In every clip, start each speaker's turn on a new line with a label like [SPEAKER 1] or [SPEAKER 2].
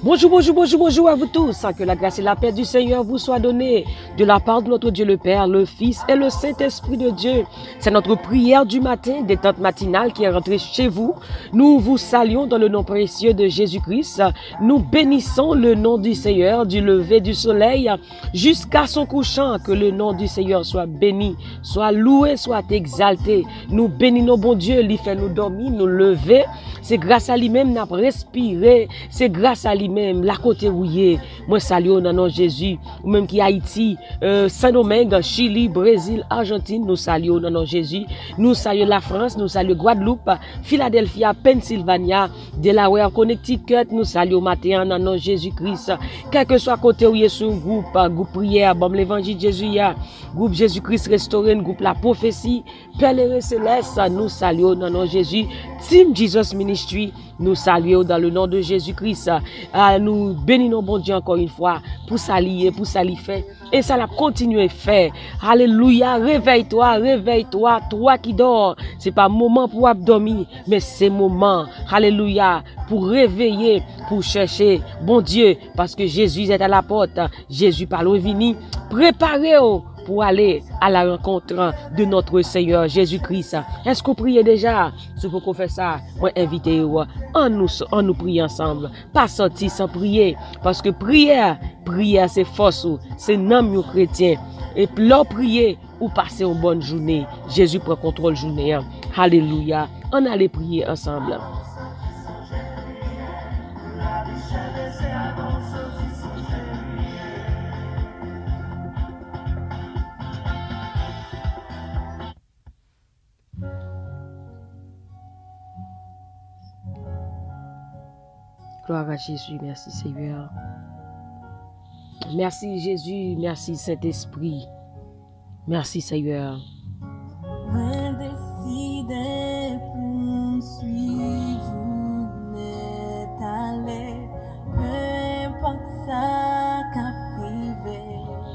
[SPEAKER 1] Bonjour, bonjour, bonjour, bonjour à vous tous. Que la grâce et la paix du Seigneur vous soient données de la part de notre Dieu le Père, le Fils et le Saint-Esprit de Dieu. C'est notre prière du matin, détente matinale qui est rentrée chez vous. Nous vous saluons dans le nom précieux de Jésus-Christ. Nous bénissons le nom du Seigneur du lever du soleil jusqu'à son couchant. Que le nom du Seigneur soit béni, soit loué, soit exalté. Nous bénissons bon Dieu, il fait nous dormir, nous lever. C'est grâce à lui-même nous avons respiré. C'est grâce à lui-même la côté rouillé. Moi salue au nom de Jésus. Ou même qui Haïti, Saint-Domingue, Chili, Brésil, Argentine, nous saluons au nom de Jésus. Nous saluons la France, nous saluons Guadeloupe, Philadelphia, Pennsylvania, Delaware, Connecticut. Nous saluons matin au nom de Jésus-Christ. Quel que soit côté où il est sur groupe prière, bon l'évangile de Jésus, groupe Jésus-Christ restauré, groupe la prophétie, Pèlerin céleste, nous saluons au nom de Jésus. Team Jesus Ministry, nous saluons dans le nom de Jésus-Christ. Nous bénissons bon Dieu encore une fois pour s'allier, pour s'allier et ça l'a continué faire. Alléluia, réveille-toi, réveille-toi, toi qui dors. C'est pas moment pour dormir, mais c'est moment, alléluia, pour réveiller, pour chercher bon Dieu, parce que Jésus est à la porte. Jésus parle vini, préparez-vous pour aller à la rencontre de notre Seigneur Jésus-Christ. Est-ce que vous priez déjà? Si vous pouvez faire ça, moi invitez-vous en nous prier ensemble. Pas sortir sans prier, parce que prière c'est force, c'est nom chrétien. Et leur prier ou passer une bonne journée. Jésus prend contrôle journée. Alléluia. On allait prier ensemble. Gloire à Jésus, merci Seigneur. Merci Jésus, merci Saint-Esprit. Merci Seigneur.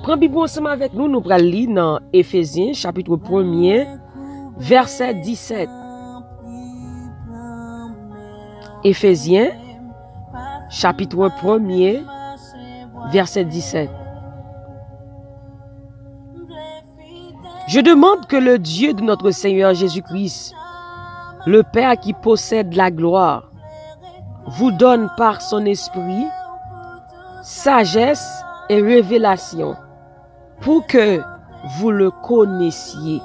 [SPEAKER 1] Prends Bible ensemble avec nous, nous allons lire dans Éphésiens, chapitre 1er, verset 17. Éphésiens, chapitre 1er, verset 17. Je demande que le Dieu de notre Seigneur Jésus-Christ, le Père qui possède la gloire, vous donne par son esprit sagesse et révélation pour que vous le connaissiez.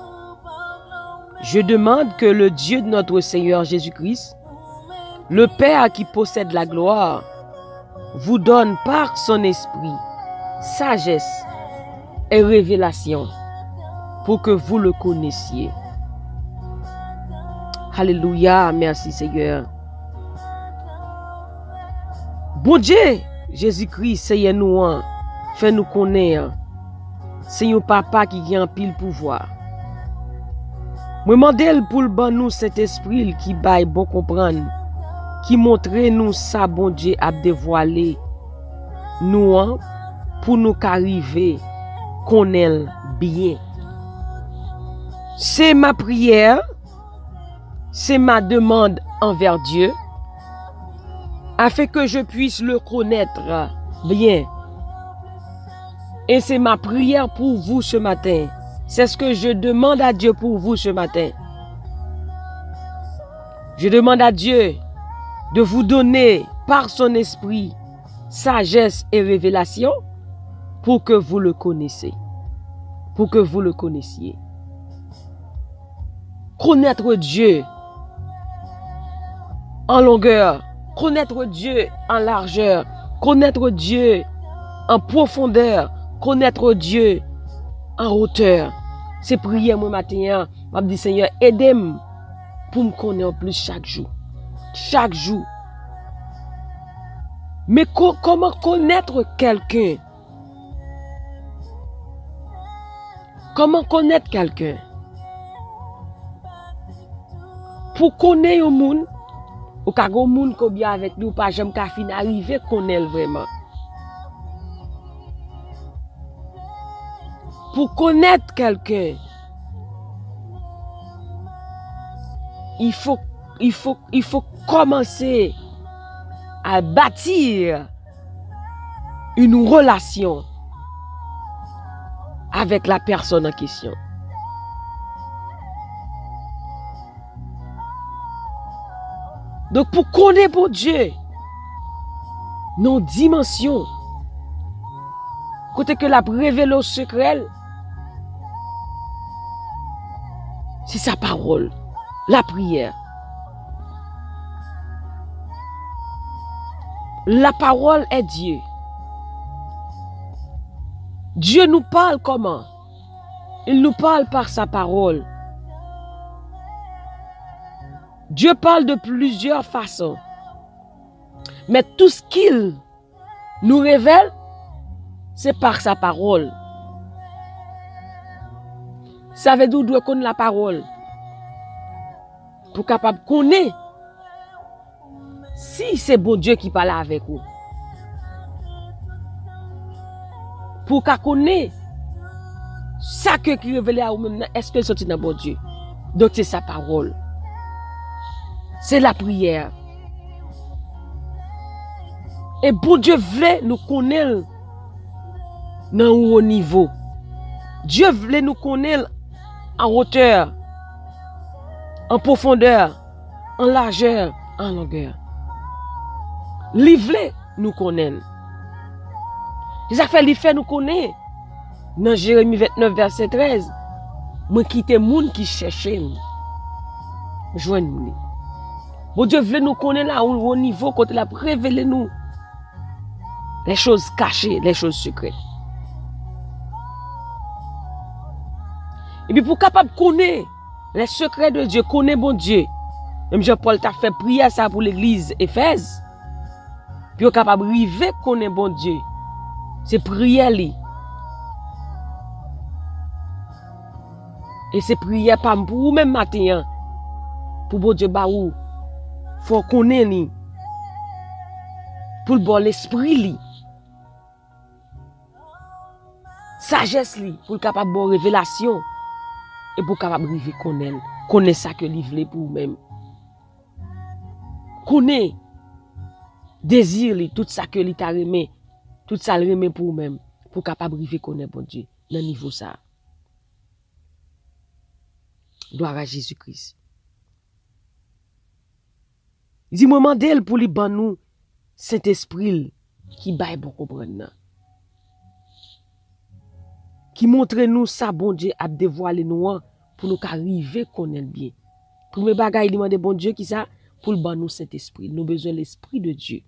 [SPEAKER 1] Je demande que le Dieu de notre Seigneur Jésus-Christ, le Père qui possède la gloire, vous donne par son esprit sagesse et révélation pour que vous le connaissiez. Alléluia, merci Seigneur. Bon Dieu, Jésus-Christ, Seigneur nous, fait nous connaître. C'est un papa qui a un pile pouvoir. Moi demande pour le ban nous cet esprit qui baille bon comprendre, qui montre nous ça bon Dieu a dévoilé nous pour nous arriver connaître bien. C'est ma prière, c'est ma demande envers Dieu, afin que je puisse le connaître bien. Et c'est ma prière pour vous ce matin. C'est ce que je demande à Dieu pour vous ce matin. Je demande à Dieu de vous donner par son esprit sagesse et révélation pour que vous le connaissiez. Pour que vous le connaissiez. Connaître Dieu en longueur, connaître Dieu en largeur, connaître Dieu en profondeur, connaître Dieu en hauteur. C'est prier moi matin, je dis Seigneur, aidez-moi pour me connaître plus chaque jour. Chaque jour. Mais comment connaître quelqu'un? Comment connaître quelqu'un? Pour connaître un monde, ou ka gon monde ko bien avec nous, pas jamais ka fin arriver connaître vraiment. Pour connaître quelqu'un, il faut commencer à bâtir une relation avec la personne en question. Donc, pour connaître bon Dieu, nos dimensions, côté que la révèle au secret, c'est sa parole, la prière. La parole est Dieu. Dieu nous parle comment? Il nous parle par sa parole. Dieu parle de plusieurs façons. Mais tout ce qu'il nous révèle, c'est par sa parole. Ça veut dire qu'on doit connaître la parole. Pour capable de connaître si c'est bon Dieu qui parle avec vous. Pour qu'on connaisse ça que qui révèle à vous-même, est-ce que c'est dans bon Dieu? Donc c'est sa parole. C'est la prière. Et bon Dieu voulait nous connaître dans un haut niveau. Dieu voulait nous connaître en hauteur, en profondeur, en largeur, en longueur. Il voulait nous connaître. Ça fait il fait nous connaître. Dans Jérémie 29, verset 13, moi quitte les gens qui cherchaient. Joignez-nous. Bon Dieu voulait nous connaître là au niveau quand il a révélé nous les choses cachées, les choses secrètes. Et puis pour capable connaître les secrets de Dieu, connaître bon Dieu. Même Jean-Paul t'a fait prier ça pour l'église Éphèse. Puis capable arriver connaître bon Dieu. C'est prière li. Et c'est prière pas pour vous même matin. Pour bon Dieu ba ou faut connaître li. Pour le bon l'esprit li. Sagesse li pour capable bon révélation et pour capable arriver connaître ça que li vle pour même. Connaître désir li tout ça que li t'a remet, tout ça le remet pour même pour capable arriver connaître bon Dieu dans niveau ça. Gloire à Jésus-Christ. Dis moi mandel pour li ban nous Saint-Esprit qui baille pour comprendre. Qui montre nous ça bon Dieu a dévoilé nous pour nous arriver connaître bien. Premier bagage il demande bon Dieu qui ça pour le ban nous Saint-Esprit. Nous besoin de l'esprit de Dieu.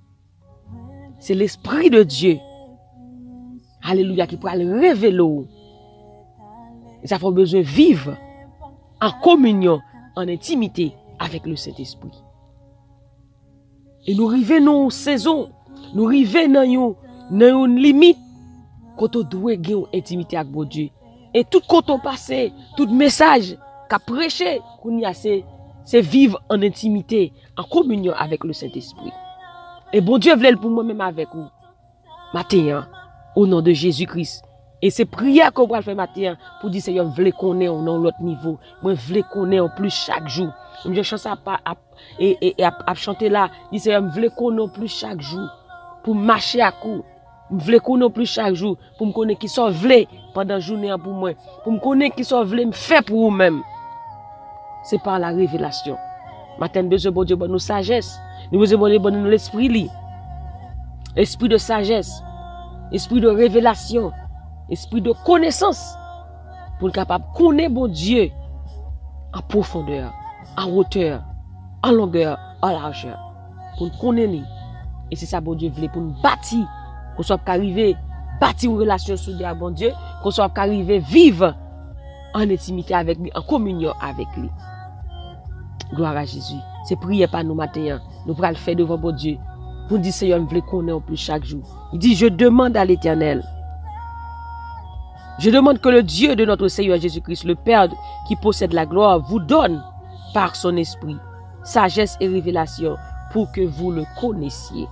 [SPEAKER 1] C'est l'esprit de Dieu. Alléluia qui pourra le révéler. Et ça fait besoin de vivre en communion, en intimité avec le Saint-Esprit. Et nous arrivons dans une saison, nous arrivons dans une limite quand on doit avoir une intimité avec Dieu. Et tout quand on passe, tout message qu'a prêché, c'est vivre en intimité, en communion avec le Saint-Esprit. Et bon Dieu voulait pour moi-même avec vous. Matin, au nom de Jésus-Christ. Et c'est prière qu'on va faire matin pour dire Seigneur, je veux connaître dans l'autre niveau. Moi, je veux connaître plus chaque jour. Je chante à chanter là. Dit Seigneur, je veux connaître plus chaque jour. Pour marcher à coup. Je veux connaître plus chaque jour. Pour me connaître qui sont vle pendant la journée pour moi. Pour me connaître qui sont vle me faire pour vous-même. C'est par la révélation. Matin, nous avons besoin de nos sagesse. Nous avons besoin de l'esprit. Esprit de sagesse. Esprit de révélation. Esprit de connaissance. Pour être capable de connaître bon Dieu en profondeur, en hauteur, en longueur, en largeur. Pour nous connaître. Et c'est ça bon Dieu voulait pour nous bâtir. Qu'on soit arrivé bâtir une relation soudée avec bon Dieu. Qu'on soit arrivé vivre en intimité avec lui, en communion avec lui. Gloire à Jésus. C'est prier par nous matin. Nous pourrons le faire devant bon Dieu. Pour dire Seigneur, je veux connaître plus chaque jour. Il dit, je demande à l'Éternel. Je demande que le Dieu de notre Seigneur Jésus-Christ, le Père qui possède la gloire, vous donne par son esprit sagesse et révélation pour que vous le connaissiez.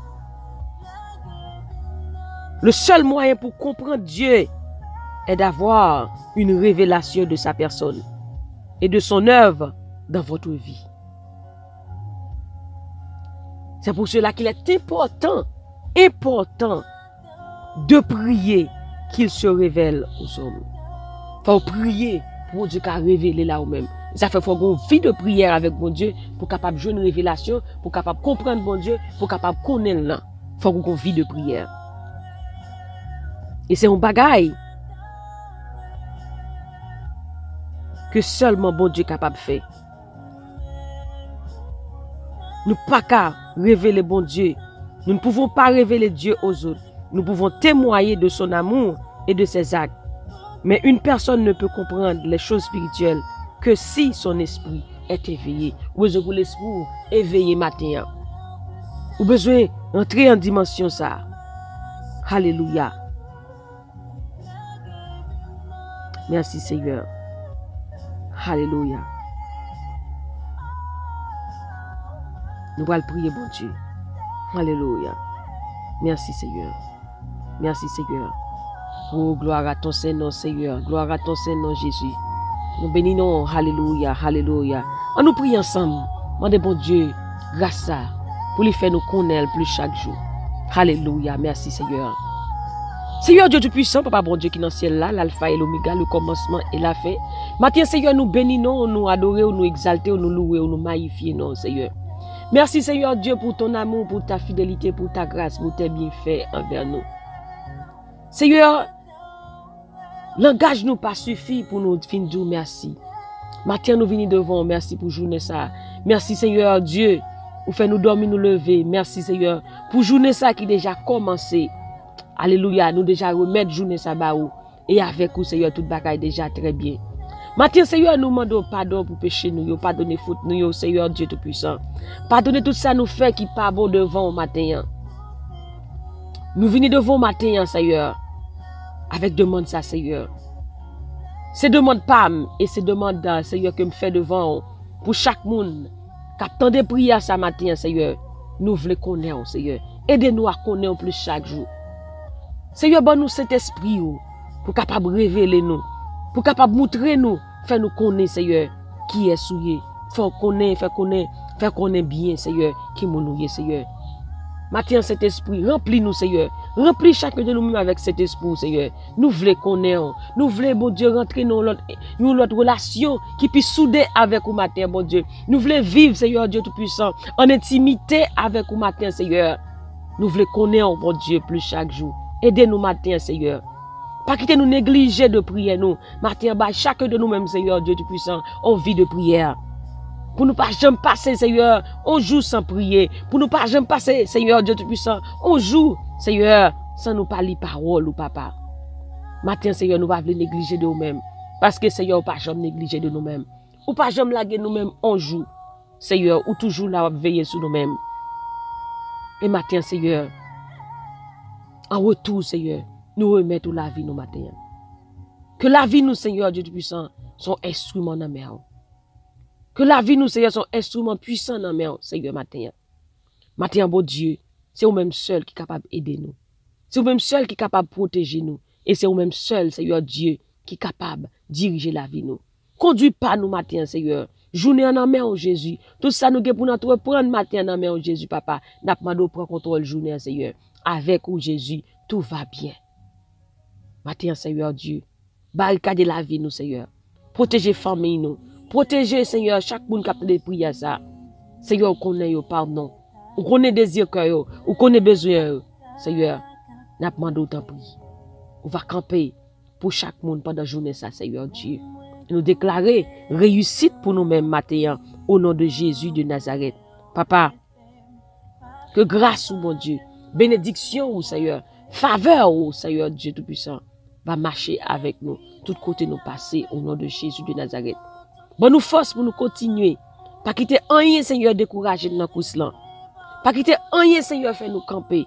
[SPEAKER 1] Le seul moyen pour comprendre Dieu est d'avoir une révélation de sa personne et de son œuvre dans votre vie. C'est pour cela qu'il est important de prier qu'il se révèle aux hommes. Faut prier pour Dieu qu'à révéler là ou même. Ça fait faut une vie de prière avec bon Dieu pour capable jouer une révélation, pour capable comprendre bon Dieu, pour capable connaître là. Faut une vie de prière. Et c'est un bagaille que seulement bon Dieu est capable de faire. Nous pas qu'à révéler bon Dieu. Nous ne pouvons pas révéler Dieu aux autres. Nous pouvons témoigner de son amour et de ses actes. Mais une personne ne peut comprendre les choses spirituelles que si son esprit est éveillé. Ou besoin pour l'esprit éveillé matin. Ou besoin d'entrer en dimension ça. Alléluia. Merci Seigneur. Alléluia. Nous allons prier, bon Dieu. Alléluia. Merci Seigneur. Merci Seigneur. Oh, gloire à ton Saint-Nom, Seigneur. Gloire à ton Saint-Nom, Jésus. Nous bénissons. Alléluia. Alléluia. On nous prie ensemble. Demandez, bon Dieu, grâce à pour lui faire nous connaître plus chaque jour. Alléluia. Merci Seigneur. Seigneur Dieu Tout-Puissant, Papa bon Dieu qui est dans le ciel là, l'alpha et l'oméga, le commencement et la fin. Maintenant, Seigneur, nous bénissons, nous adorons, nous exaltons, nous louons, nous magnifions, non, Seigneur. Merci Seigneur Dieu pour ton amour, pour ta fidélité, pour ta grâce, pour tes bienfaits envers nous. Seigneur, langage nous pas suffit pour nous fin dire merci. Maintenant nous venons devant, merci pour journée ça. Merci Seigneur Dieu, pour faire nous dormir, nous lever. Merci Seigneur pour journée ça qui déjà commencé. Alléluia, nous déjà remettre journée ça baou. Et avec vous Seigneur, toute bagaille déjà très bien. Maintenant, Seigneur, nous demandons pardon pour pécher nous, pardonner faute nous, Seigneur Dieu Tout-Puissant. Pardonnez tout ça nous fait qui pas bon devant au matin. Nous venons devant au matin, Seigneur, avec demande ça, Seigneur. C'est demande pas, et c'est demande, Seigneur, que me fait devant pour chaque monde. Quand des prières ça matin, Seigneur, nous voulons connaître, Seigneur. Aidez-nous à connaître plus chaque jour. Seigneur, bon nous cet esprit, pour capable révéler nous. Pour capable montrer nous, faire nous connaître, Seigneur, qui est souillé. Faire connaître bien, Seigneur, qui nous Seigneur. Maintenant, cet esprit, remplis-nous, Seigneur. Remplis chacun de nous avec cet esprit, Seigneur. Nous voulons connaître. Nous voulons, bon Dieu, rentrer dans notre relation qui puisse souder avec vous, matin, bon Dieu. Nous voulons vivre, Seigneur Dieu Tout-Puissant, en intimité avec vous, matin, Seigneur. Nous voulons connaître, bon Dieu, plus chaque jour. Aidez-nous, matin, Seigneur. Pas quitter nous négliger de prier nous. Matin, chacun de nous-mêmes, Seigneur Dieu Tout-Puissant, on vit de prière. Pour nous pas jamais passer, Seigneur, on joue sans prier. Pour nous pas jamais passer, Seigneur Dieu Tout-Puissant, on joue, Seigneur, sans nous parler parole ou papa. Matin, Seigneur, nous ne pouvons pas négliger de nous-mêmes. Parce que, Seigneur, on ne peut pas jamais négliger de nous-mêmes. On ne peut pas jamais laguer nous-mêmes, on joue. Seigneur, ou toujours là, veiller sur nous-mêmes. Et matin, Seigneur, en retour, Seigneur, nous remettons la vie nous matin. Que la vie nous, Seigneur Dieu Tout-Puissant, sont instruments dans la main. Que la vie nous, Seigneur, sont instruments puissants dans la main, Seigneur, matin. Matin, bon Dieu, c'est vous-même seul qui est capable d'aider nous. C'est vous-même seul qui est capable de protéger nous. Et c'est vous-même seul, Seigneur Dieu, qui est capable de diriger la vie nous. Conduis pas nous matin, Seigneur. Journée en main, oh Jésus. Tout ça, nous pour nous reprendre matin en main, oh Jésus, papa. N'a pas de prendre contrôle journée, Seigneur. Avec vous, Jésus, tout va bien. Matin, Seigneur Dieu, barricade la vie, nous, Seigneur. Protégez famille, nous. Protégez, Seigneur, chaque monde qui a des prières, ça. Seigneur, on connaît, pardon. On connaît désir, on connaît besoin, Seigneur. N'a pas d'autant prix. On va camper pour chaque monde pendant la journée, ça, Seigneur Dieu. Et nous déclarer réussite pour nous-mêmes, matin, au nom de Jésus de Nazareth. Papa, que grâce, mon Dieu, bénédiction, Seigneur, faveur, Seigneur Dieu Tout-Puissant, va marcher avec nous, tout côté nous passer au nom de Jésus de Nazareth. Bon nous force pour nous continuer. Pas quitter rien, Seigneur, décourager dans la course là. Pas quitter rien, Seigneur, faire nous camper.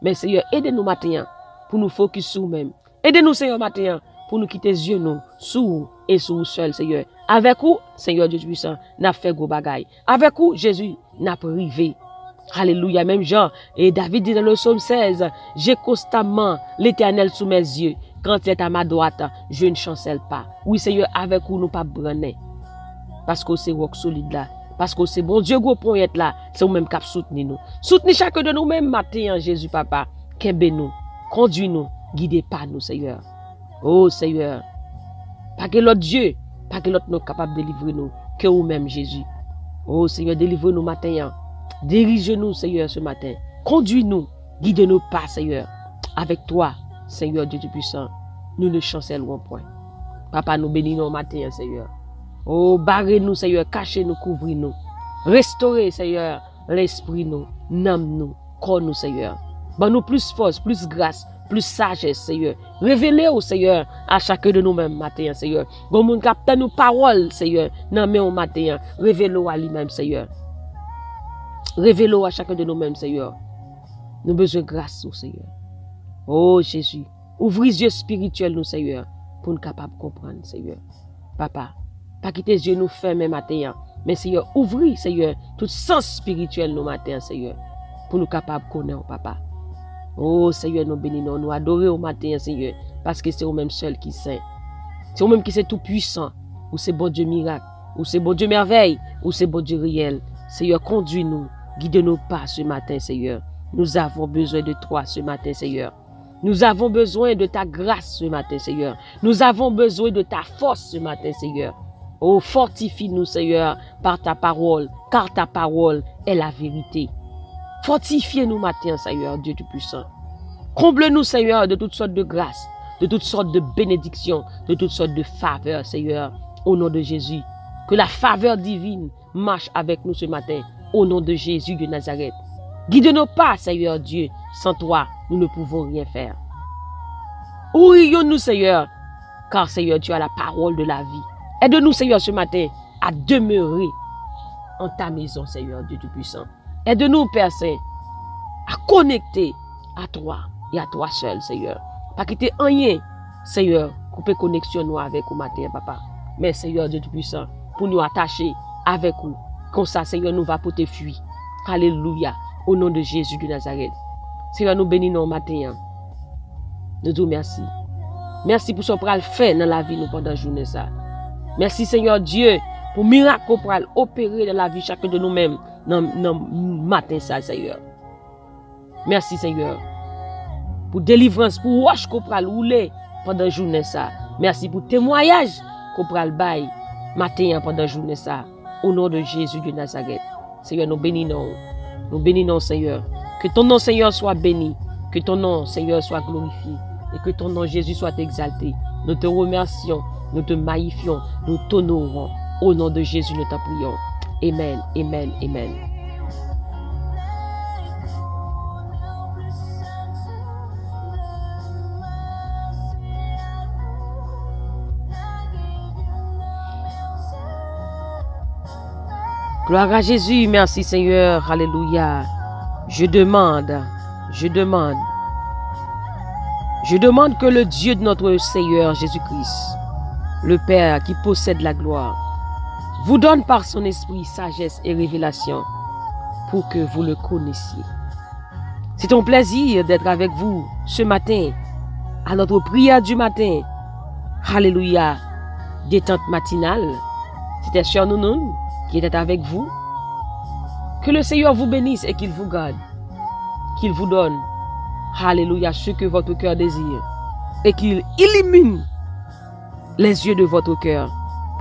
[SPEAKER 1] Mais Seigneur, aidez-nous matin pour nous focus sur nous-mêmes. Aidez-nous, Seigneur, matin pour nous quitter les yeux nous, sous et sur nous seuls, Seigneur. Avec vous, Seigneur Dieu Puissant, n'a fait gros bagaille. Avec vous, Jésus, n'a privé. Alléluia, même Jean et David dit dans le psaume 16, j'ai constamment l'Éternel sous mes yeux. Quand il est à ma droite, je ne chancelle pas. Oui, Seigneur, avec vous, nous pas branner. Parce que c'est roc solide là. Parce que c'est bon Dieu gros pour être là, c'est vous-même qui soutenir nous. Soutenez chacun de nous-mêmes matin, Jésus Papa. Qu'aimez nous, conduis-nous, guidez pas nous, Seigneur. Oh Seigneur, pas que l'autre Dieu, pas que l'autre nous capable de délivrer nous, que vous-même Jésus. Oh Seigneur, délivre-nous matin. Dirige-nous, Seigneur, ce matin. Conduis-nous, guide-nous pas, Seigneur. Avec toi, Seigneur Dieu Tout-Puissant, nous ne chancellerons point. Papa, nous bénissons matin, Seigneur. Oh, barrez-nous, Seigneur, cachez-nous, couvrez-nous. Restaurez, Seigneur, l'esprit nous, n'âme nous, corps nous, Seigneur. Donne-nous plus force, plus grâce, plus sagesse, Seigneur. Révélez-vous, Seigneur, à chacun de nous-mêmes matin, Seigneur. Comme nous captons nos paroles, Seigneur, dans au matin. Révélez-vous à lui-même, Seigneur. Révélez-vous à chacun de nous-mêmes, Seigneur. Nous avons besoin de grâce, Seigneur. Oh, Jésus, ouvrez les yeux spirituels, nous, Seigneur, pour nous capables de comprendre, Seigneur. Papa, pas quitter les yeux nous fermer matin, mais Seigneur, ouvrez, Seigneur, tout sens spirituel nous matin, Seigneur, pour nous capables de connaître, Papa. Oh, Seigneur, nous bénissons, nous adorons au matin, Seigneur, parce que c'est vous-même seul qui sait. C'est vous-même qui c'est tout puissant, ou c'est bon Dieu miracle, ou c'est bon Dieu merveille, ou c'est bon Dieu réel. Seigneur, conduis-nous, guide-nous pas ce matin, Seigneur. Nous avons besoin de toi ce matin, Seigneur. Nous avons besoin de ta grâce ce matin, Seigneur. Nous avons besoin de ta force ce matin, Seigneur. Oh, fortifie-nous, Seigneur, par ta parole, car ta parole est la vérité. Fortifiez-nous matin, Seigneur, Dieu Tout-Puissant. Comble-nous, Seigneur, de toutes sortes de grâces, de toutes sortes de bénédictions, de toutes sortes de faveurs, Seigneur, au nom de Jésus. Que la faveur divine marche avec nous ce matin, au nom de Jésus de Nazareth. Guide-nous pas, Seigneur Dieu, sans toi, nous ne pouvons rien faire. Ouvrions-nous, Seigneur, car, Seigneur, tu as la parole de la vie. Aide-nous, Seigneur, ce matin, à demeurer en ta maison, Seigneur Dieu Tout-Puissant. Aide-nous, Père Saint, à connecter à toi et à toi seul, Seigneur. Pas quitter rien, Seigneur, couper connexion nous avec au matin, Papa. Mais, Seigneur Dieu Tout-Puissant, pour nous attacher avec vous. Comme ça, Seigneur, nous va pour te fuir. Alléluia. Au nom de Jésus de Nazareth. Seigneur, nous bénissons au matin. Nous disons merci. Merci pour ce qu'on a fait dans la vie nous pendant la journée. Ça. Merci, Seigneur Dieu, pour le miracle qu'on a opéré dans la vie chacun de nous-mêmes dans le matin, ça, Seigneur. Merci, Seigneur, pour délivrance, pour roche qu'on a rouler pendant la journée. Ça. Merci pour le témoignage qu'on a bail matin pendant la journée. Ça. Au nom de Jésus de Nazareth. Seigneur, nous bénissons. Nous bénissons, Seigneur. Que ton nom, Seigneur, soit béni. Que ton nom, Seigneur, soit glorifié. Et que ton nom, Jésus, soit exalté. Nous te remercions. Nous te magnifions. Nous t'honorons. Au nom de Jésus, nous t'en prions. Amen, amen, amen. Gloire à Jésus, merci Seigneur, alléluia. Je demande que le Dieu de notre Seigneur Jésus-Christ, le Père qui possède la gloire, vous donne par son esprit sagesse et révélation pour que vous le connaissiez. C'est un plaisir d'être avec vous ce matin, à notre prière du matin. Alléluia, détente matinale. C'était Sœur Nounoun qui était avec vous. Que le Seigneur vous bénisse et qu'il vous garde. Qu'il vous donne, alléluia, ce que votre cœur désire. Et qu'il illumine les yeux de votre cœur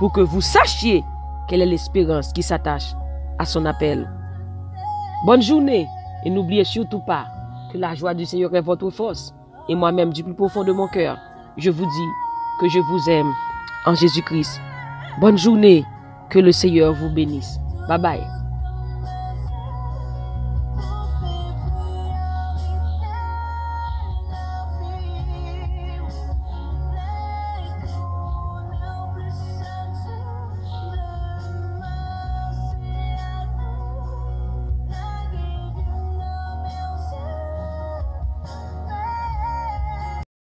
[SPEAKER 1] pour que vous sachiez quelle est l'espérance qui s'attache à son appel. Bonne journée et n'oubliez surtout pas que la joie du Seigneur est votre force. Et moi-même, du plus profond de mon cœur, je vous dis que je vous aime en Jésus-Christ. Bonne journée. Que le Seigneur vous bénisse. Bye bye.